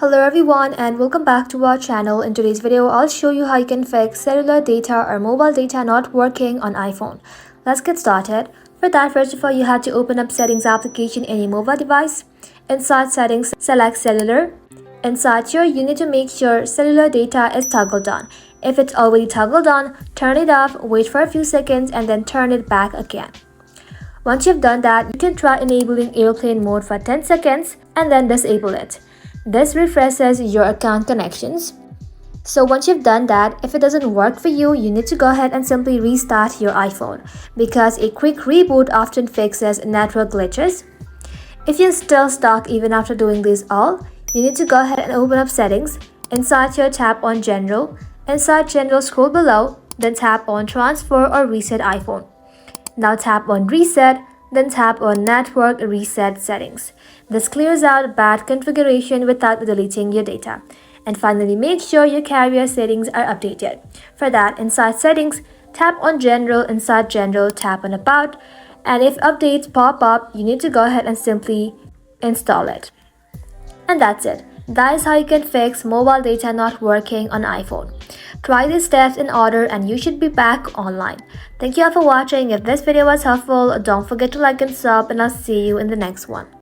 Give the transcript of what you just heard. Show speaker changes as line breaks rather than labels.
Hello everyone and welcome back to our channel. In today's video, I'll show you how you can fix cellular data or mobile data not working on iPhone. Let's get started. For that, first of all, you have to open up Settings application in your mobile device. Inside Settings, select Cellular. Inside here, you need to make sure cellular data is toggled on. If it's already toggled on, turn it off, wait for a few seconds and then turn it back again. Once you've done that, you can try enabling airplane mode for 10 seconds and then disable it. This refreshes your account connections. So once you've done that, if it doesn't work for you, you need to go ahead and simply restart your iPhone because a quick reboot often fixes network glitches. If you're still stuck even after doing this all, you need to go ahead and open up Settings. Inside here, tap on General. Inside General, scroll below, then tap on Transfer or Reset iPhone. Now tap on Reset, then tap on Network Reset Settings. This clears out bad configuration without deleting your data. And finally, make sure your carrier settings are updated. For that, inside Settings, tap on General. Inside General, tap on About. And if updates pop up, you need to go ahead and simply install it. And that's it. That is how you can fix mobile data not working on iPhone. Try these steps in order and you should be back online. Thank you all for watching. If this video was helpful, don't forget to like and sub and I'll see you in the next one.